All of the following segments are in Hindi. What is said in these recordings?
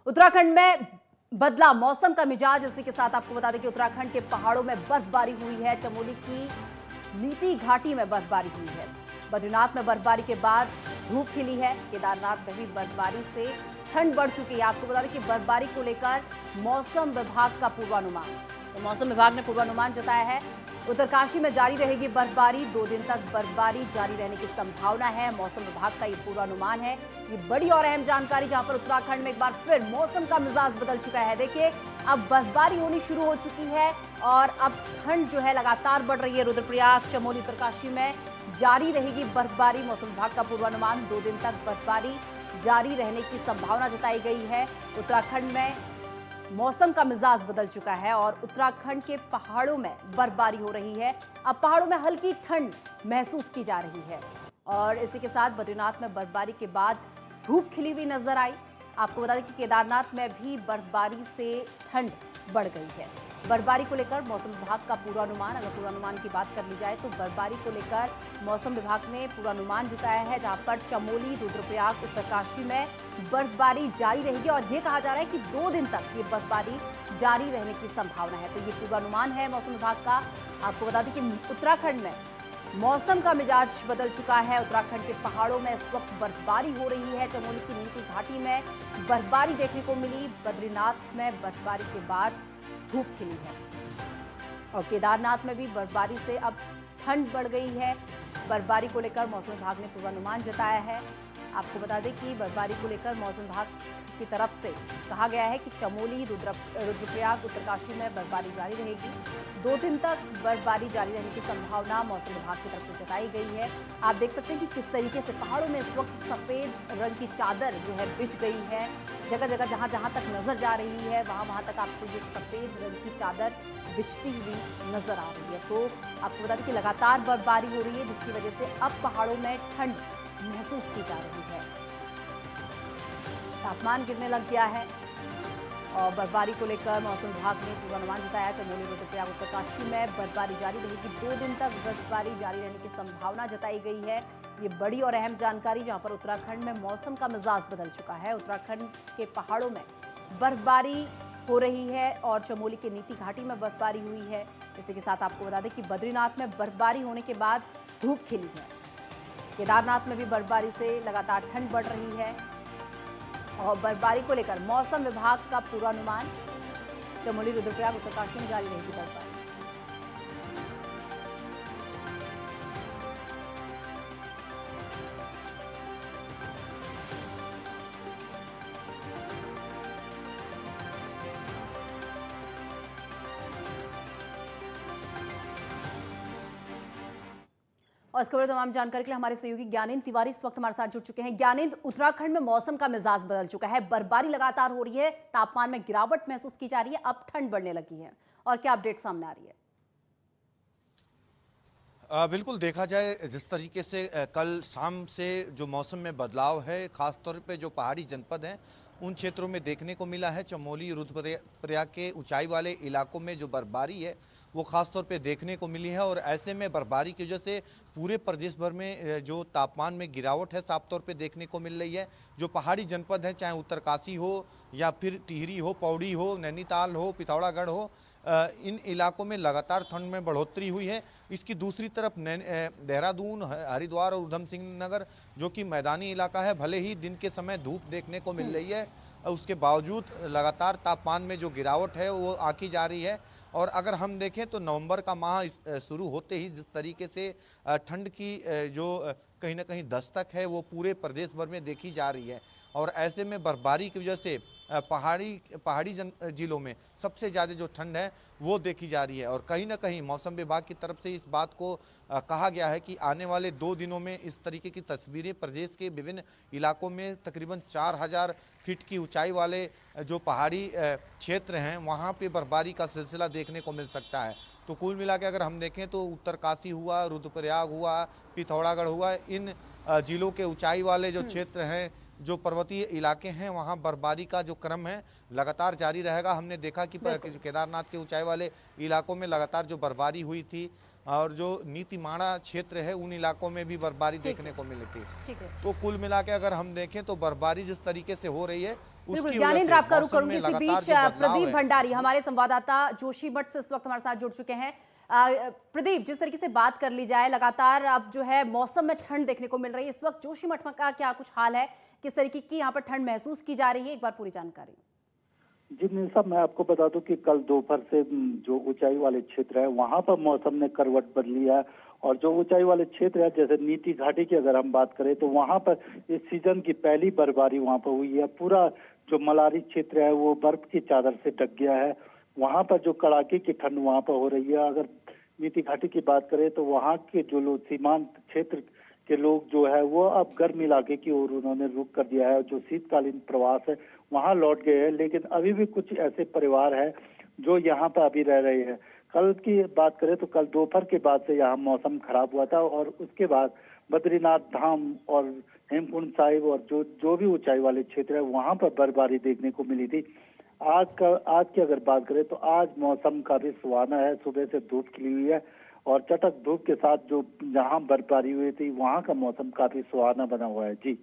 उत्तराखंड में बदला मौसम का मिजाज। इसी के साथ आपको बता दें कि उत्तराखंड के पहाड़ों में बर्फबारी हुई है। चमोली की नीति घाटी में बर्फबारी हुई है। बद्रीनाथ में बर्फबारी के बाद धूप खिली है। केदारनाथ में भी बर्फबारी से ठंड बढ़ चुकी है। आपको बता दें कि बर्फबारी को लेकर मौसम विभाग का पूर्वानुमान, तो मौसम विभाग ने पूर्वानुमान जताया है उत्तरकाशी में जारी रहेगी बर्फबारी। 2 दिन तक बर्फबारी जारी रहने की संभावना है। मौसम विभाग का ये पूर्वानुमान है। ये बड़ी और अहम जानकारी, जहां पर उत्तराखंड में एक बार फिर मौसम का मिजाज बदल चुका है। देखिए, अब बर्फबारी होनी शुरू हो चुकी है और अब ठंड जो है लगातार बढ़ रही है। रुद्रप्रयाग, चमोली, उत्तरकाशी में जारी रहेगी बर्फबारी। मौसम विभाग का पूर्वानुमान 2 दिन तक बर्फबारी जारी रहने की संभावना जताई गई है। उत्तराखंड में मौसम का मिजाज बदल चुका है और उत्तराखंड के पहाड़ों में बर्फबारी हो रही है। अब पहाड़ों में हल्की ठंड महसूस की जा रही है और इसी के साथ बद्रीनाथ में बर्फबारी के बाद धूप खिली हुई नजर आई। आपको बता दें कि केदारनाथ में भी बर्फबारी से ठंड बढ़ गई है। बर्फबारी को लेकर मौसम विभाग का पूर्वानुमान, अगर पूर्वानुमान की बात कर ली जाए तो बर्फबारी को लेकर मौसम विभाग ने पूर्वानुमान जताया है, जहां पर चमोली, रुद्रप्रयाग, उत्तरकाशी में बर्फबारी जारी रहेगी और ये कहा जा रहा है कि 2 दिन तक ये बर्फबारी जारी रहने की संभावना है। तो ये पूर्वानुमान है मौसम विभाग का। आपको बता दें कि उत्तराखंड में मौसम का मिजाज बदल चुका है। उत्तराखंड के पहाड़ों में इस वक्त बर्फबारी हो रही है। चमोली की नीति घाटी में बर्फबारी देखने को मिली। बद्रीनाथ में बर्फबारी के बाद धूप खिली है और केदारनाथ में भी बर्फबारी से अब ठंड बढ़ गई है। बर्फबारी को लेकर मौसम विभाग ने पूर्वानुमान जताया है। आपको बता दें कि बर्फबारी को लेकर मौसम विभाग की तरफ से कहा गया है कि चमोली, रुद्रप्रयाग, उत्तरकाशी में बर्फबारी जारी रहेगी। 2 दिन तक बर्फबारी जारी रहने की संभावना मौसम विभाग की तरफ से जताई गई है। आप देख सकते हैं कि किस तरीके से पहाड़ों में इस वक्त सफेद रंग की चादर जो है बिछ गई है। जगह जगह जहां जहां तक नजर जा रही है वहां तक आपको ये सफेद रंग की चादर बिछती हुई नजर आ रही है। तो आपको बता दें कि लगातार बर्फबारी हो रही है, जिसकी वजह से अब पहाड़ों में ठंड महसूस की जा रही है। तापमान गिरने लग गया है और बर्फबारी को लेकर मौसम विभाग ने पूर्वानुमान जताया। चमोली, रुद्रप्रयाग, उत्तरकाशी में बर्फबारी जारी रहेगी। 2 दिन तक बर्फबारी जारी रहने की संभावना जताई गई है। ये बड़ी और अहम जानकारी, जहां पर उत्तराखंड में मौसम का मिजाज बदल चुका है। उत्तराखंड के पहाड़ों में बर्फबारी हो रही है और चमोली के नीति घाटी में बर्फबारी हुई है। इसी के साथ आपको बता दें कि बद्रीनाथ में बर्फबारी होने के बाद धूप खिली है। केदारनाथ में भी बर्फबारी से लगातार ठंड बढ़ रही है और बर्फबारी को लेकर मौसम विभाग का पूर्वानुमान, चमोली, रुद्रप्रयाग, उत्तरकाशी में जारी रहेगी बर्फबारी। और इस खबर तमाम जानकारी के लिए हमारे सहयोगी ज्ञानेंद्र तिवारी इस वक्त हमारे साथ जुड़ चुके हैं। ज्ञानेंद्र, उत्तराखंड में मौसम का मिजाज बदल चुका है। बर्फबारी लगातार हो रही है, तापमान में गिरावट महसूस की जा रही है, अब ठंड बढ़ने लगी है और क्या अपडेट सामने आ रही है? बिल्कुल, देखा जाए जिस तरीके से कल शाम से जो मौसम में बदलाव है, खासतौर पे जो पहाड़ी जनपद हैं उन क्षेत्रों में देखने को मिला है। चमोली, रुद्रप्रयाग के ऊंचाई वाले इलाकों में जो बर्फबारी है वो खास तौर पे देखने को मिली है और ऐसे में बर्फबारी की वजह से पूरे प्रदेश भर में जो तापमान में गिरावट है साफ तौर पे देखने को मिल रही है। जो पहाड़ी जनपद हैं, चाहे उत्तरकाशी हो या फिर टिहरी हो, पौड़ी हो, नैनीताल हो, पिथौरागढ़ हो, इन इलाकों में लगातार ठंड में बढ़ोतरी हुई है। इसकी दूसरी तरफ देहरादून, हरिद्वार और उधम सिंह नगर जो कि मैदानी इलाका है, भले ही दिन के समय धूप देखने को मिल रही है, उसके बावजूद लगातार तापमान में जो गिरावट है वो आकी जा रही है। और अगर हम देखें तो नवंबर का माह शुरू होते ही जिस तरीके से ठंड की जो कहीं ना कहीं दस्तक है वो पूरे प्रदेश भर में देखी जा रही है और ऐसे में बर्फबारी की वजह से पहाड़ी जिलों में सबसे ज़्यादा जो ठंड है वो देखी जा रही है। और कहीं ना कहीं मौसम विभाग की तरफ से इस बात को कहा गया है कि आने वाले 2 दिनों में इस तरीके की तस्वीरें प्रदेश के विभिन्न इलाकों में तकरीबन 4000 फीट की ऊंचाई वाले जो पहाड़ी क्षेत्र हैं वहाँ पे बर्फबारी का सिलसिला देखने को मिल सकता है। तो कुल मिला के अगर हम देखें तो उत्तरकाशी हुआ, रुद्रप्रयाग हुआ, पिथौरागढ़ हुआ, इन जिलों के ऊंचाई वाले जो क्षेत्र हैं, जो पर्वतीय इलाके हैं, वहाँ बर्फबारी का जो क्रम है लगातार जारी रहेगा। हमने देखा कि केदारनाथ के ऊंचाई वाले इलाकों में लगातार जो बर्फबारी हुई थी और जो नीतिमाणा क्षेत्र है उन इलाकों में भी बर्फबारी देखने को मिली थी। तो कुल मिला के अगर हम देखें तो बर्फबारी जिस तरीके से हो रही है बिल्कुल उसकी वजह ज्ञानेंद्र, से आपका रुख मौसम करूंगी में इसी लगातार बीच। जो बदलाव प्रदीप है। भंडारी हमारे संवाददाता जोशीमठ से इस वक्त हमारे साथ जुड़ चुके हैं। प्रदीप, जिस तरीके से बात कर ली जाए, लगातार अब जो है मौसम में ठंड देखने को मिल रही है, इस वक्त जोशीमठ का क्या कुछ हाल है, किस तरीके की यहाँ पर ठंड महसूस की जा रही है, एक बार पूरी जानकारी। जी निशा, मैं आपको बता दूं कि कल दोपहर से जो ऊंचाई वाले क्षेत्र है वहां पर मौसम ने करवट बदली है। और जो ऊंचाई वाले क्षेत्र है जैसे नीति घाटी की अगर हम बात करें तो वहां पर इस सीजन की पहली बर्फबारी वहां पर हुई है। पूरा जो मलारी क्षेत्र है वो बर्फ की चादर से ढक गया है। वहां पर जो कड़ाके की ठंड वहां पर हो रही है। अगर नीति घाटी की बात करें तो वहां के जो लोग सीमांत क्षेत्र के लोग जो है वो अब गर्म इलाके की ओर उन्होंने रुख कर दिया है। जो शीतकालीन प्रवास है वहां लौट गए हैं, लेकिन अभी भी कुछ ऐसे परिवार हैं जो यहाँ पर अभी रह रहे हैं। कल की बात करें तो कल दोपहर के बाद से यहाँ मौसम खराब हुआ था और उसके बाद बद्रीनाथ धाम और हेमकुंड साहिब और जो भी ऊंचाई वाले क्षेत्र है वहां पर बर्फबारी देखने को मिली थी। आज की अगर बात करें तो आज मौसम काफी सुहाना है। सुबह से धूप खिली हुई है और चटक धूप के साथ जो जहां बर्फबारी हुई थी वहां का मौसम काफी सुहाना बना हुआ है। जी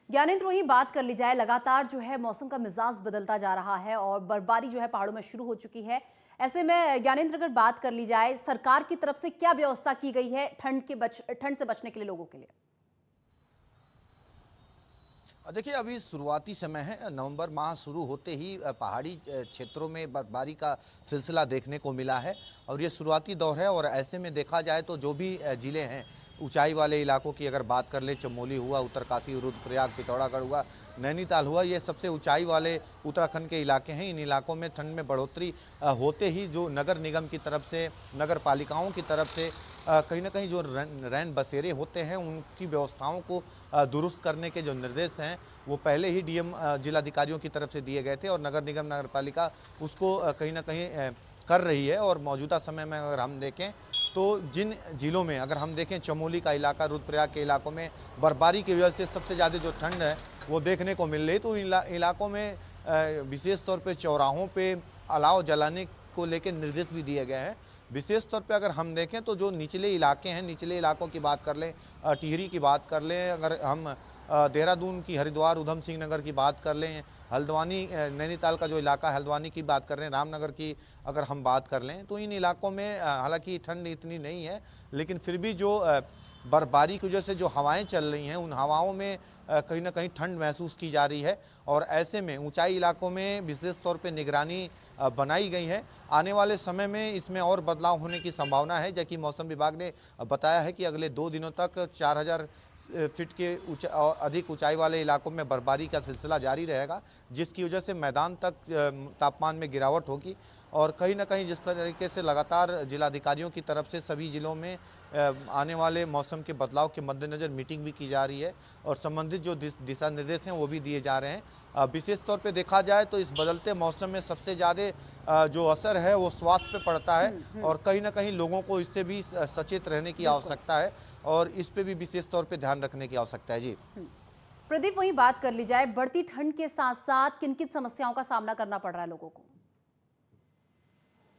ज्ञानेंद्र, वहीं बात कर ली जाए, लगातार जो है मौसम का मिजाज बदलता जा रहा है और बर्फबारी जो है पहाड़ों में शुरू हो चुकी है। ऐसे में ज्ञानेंद्र, अगर बात कर ली जाए, सरकार की तरफ से क्या व्यवस्था की गई है ठंड से बचने के लिए लोगों के लिए? देखिए, अभी शुरुआती समय है। नवंबर माह शुरू होते ही पहाड़ी क्षेत्रों में बर्फबारी का सिलसिला देखने को मिला है और ये शुरुआती दौर है। और ऐसे में देखा जाए तो जो भी ज़िले हैं ऊंचाई वाले इलाकों की अगर बात कर लें, चमोली हुआ, उत्तरकाशी, रुद्रप्रयाग, पिथौरागढ़ हुआ, नैनीताल हुआ, ये सबसे ऊंचाई वाले उत्तराखंड के इलाके हैं। इन इलाकों में ठंड में बढ़ोतरी होते ही जो नगर निगम की तरफ से, नगर पालिकाओं की तरफ से कहीं ना कहीं जो रैन बसेरे होते हैं उनकी व्यवस्थाओं को दुरुस्त करने के जो निर्देश हैं वो पहले ही डीएम जिलाधिकारियों की तरफ से दिए गए थे और नगर निगम, नगर पालिका उसको कहीं ना कहीं कर रही है। और मौजूदा समय में अगर हम देखें तो जिन जिलों में अगर हम देखें, चमोली का इलाका, रुद्रप्रयाग के इलाकों में बर्फबारी की वजह से सबसे ज़्यादा जो ठंड है वो देखने को मिल रही, तो इलाकों में विशेष तौर पे चौराहों पे अलाव जलाने को लेकर निर्देश भी दिए गए हैं। विशेष तौर पे अगर हम देखें तो जो निचले इलाके हैं, निचले इलाकों की बात कर लें, टिहरी की बात कर लें, अगर हम देहरादून की, हरिद्वार, उधम सिंह नगर की बात कर लें, हल्द्वानी, नैनीताल का जो इलाका है हल्द्वानी की बात कर रहे हैं, रामनगर की अगर हम बात कर लें, तो इन इलाकों में हालांकि ठंड इतनी नहीं है, लेकिन फिर भी जो बर्फबारी की वजह से जो हवाएं चल रही हैं उन हवाओं में कहीं ना कहीं ठंड महसूस की जा रही है। और ऐसे में ऊंचाई इलाकों में विशेष तौर पे निगरानी बनाई गई है। आने वाले समय में इसमें और बदलाव होने की संभावना है, जबकि मौसम विभाग ने बताया है कि अगले 2 दिनों तक 4000 फीट के अधिक ऊंचाई वाले इलाकों में बर्फबारी का सिलसिला जारी रहेगा, जिसकी वजह से मैदान तक तापमान में गिरावट होगी। और कहीं ना कहीं जिस तरीके से लगातार जिलाधिकारियों की तरफ से सभी जिलों में आने वाले मौसम के बदलाव के मद्देनज़र मीटिंग भी की जा रही है और संबंधित जो दिशा निर्देश हैं वो भी दिए जा रहे हैं। विशेष तौर पे देखा जाए तो इस बदलते मौसम में सबसे ज़्यादा जो असर है वो स्वास्थ्य पे पड़ता है और कहीं ना कहीं लोगों को इससे भी सचेत रहने की आवश्यकता है और इस पे भी विशेष तौर पे ध्यान रखने की आवश्यकता है। जी प्रदीप, वहीं बात कर ली जाए, बढ़ती ठंड के साथ साथ किन किन समस्याओं का सामना करना पड़ रहा है लोगों को?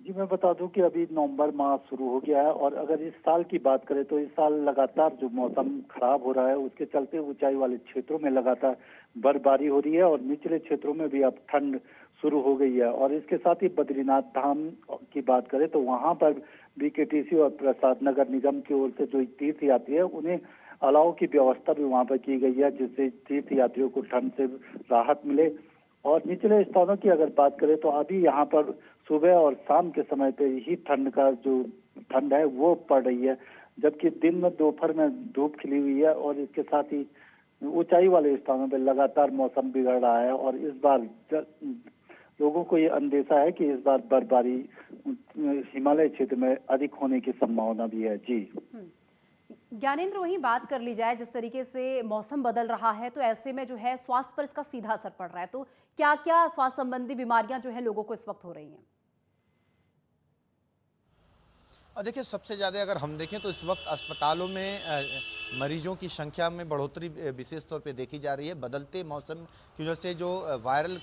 जी मैं बता दूं कि अभी नवंबर माह शुरू हो गया है और अगर इस साल की बात करें तो इस साल लगातार जो मौसम खराब हो रहा है उसके चलते ऊंचाई वाले क्षेत्रों में लगातार बर्फबारी हो रही है और निचले क्षेत्रों में भी अब ठंड शुरू हो गई है। और इसके साथ ही बद्रीनाथ धाम की बात करें तो वहां पर बीकेटीसी और प्रसाद नगर निगम की ओर से जो तीर्थ यात्री है उन्हें अलाव की व्यवस्था भी वहां पर की गई है, जिससे तीर्थ यात्रियों को ठंड से राहत मिले। और निचले स्थानों की अगर बात करें तो अभी यहाँ पर सुबह और शाम के समय पे ही ठंड है वो पड़ रही है, जबकि दिन में दोपहर में धूप खिली हुई है। और इसके साथ ही ऊंचाई वाले स्थानों पे लगातार मौसम बिगड़ रहा है और इस बार लोगों को ये अंदेशा है कि इस बार बर्फबारी हिमालय क्षेत्र में अधिक होने की संभावना भी है। जी ज्ञानेंद्र, वहीं बात कर ली जाए, जिस तरीके से मौसम बदल रहा है तो ऐसे में जो है स्वास्थ्य पर इसका सीधा असर पड़ रहा है, तो क्या क्या स्वास्थ्य संबंधी बीमारियां जो है लोगों को इस वक्त हो रही हैं? देखिए, सबसे ज़्यादा अगर हम देखें तो इस वक्त अस्पतालों में मरीजों की संख्या में बढ़ोतरी विशेष तौर पे देखी जा रही है। बदलते मौसम की वजह से जो वायरल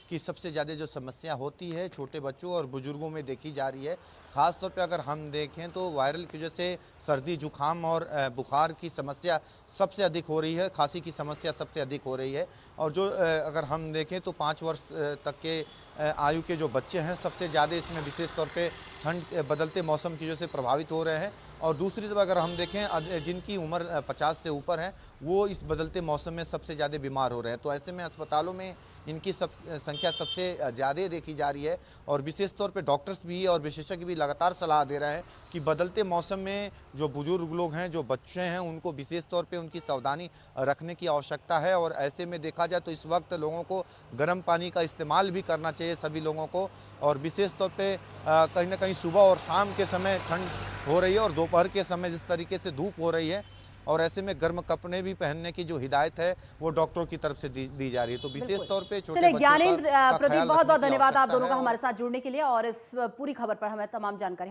की सबसे ज़्यादा जो समस्या होती है छोटे बच्चों और बुजुर्गों में देखी जा रही है। ख़ास तौर पे अगर हम देखें तो वायरल की वजह से सर्दी, जुकाम और बुखार की समस्या सबसे अधिक हो रही है, खांसी की समस्या सबसे अधिक हो रही है। और जो अगर हम देखें तो 5 वर्ष तक के आयु के जो बच्चे हैं सबसे ज़्यादा इसमें विशेष तौर पे ठंड बदलते मौसम की वजह से प्रभावित हो रहे हैं। और दूसरी तरफ अगर हम देखें जिनकी उम्र 50 से ऊपर है वो इस बदलते मौसम में सबसे ज़्यादा बीमार हो रहे हैं। तो ऐसे में अस्पतालों में इनकी संख्या सबसे ज़्यादा देखी जा रही है और विशेष तौर पे डॉक्टर्स भी और विशेषज्ञ भी लगातार सलाह दे रहे हैं कि बदलते मौसम में जो बुजुर्ग लोग हैं, जो बच्चे हैं, उनको विशेष तौर पे उनकी सावधानी रखने की आवश्यकता है। और ऐसे में देखा जाए तो इस वक्त लोगों को गर्म पानी का इस्तेमाल भी करना चाहिए सभी लोगों को। और विशेष तौर पे कहीं ना कहीं सुबह और शाम के समय ठंड हो रही है और दोपहर के समय जिस तरीके से धूप हो रही है और ऐसे में गर्म कपड़े भी पहनने की जो हिदायत है वो डॉक्टरों की तरफ से दी जा रही है। तो विशेष तौर पे छोटे चलिए बच्चों ज्ञानेंद्र, का प्रदीप, ख्याल बहुत बहुत रखने की धन्यवाद आप आवश्यकता दोनों है का और हमारे साथ जुड़ने के लिए और इस पूरी खबर पर हमें तमाम जानकारी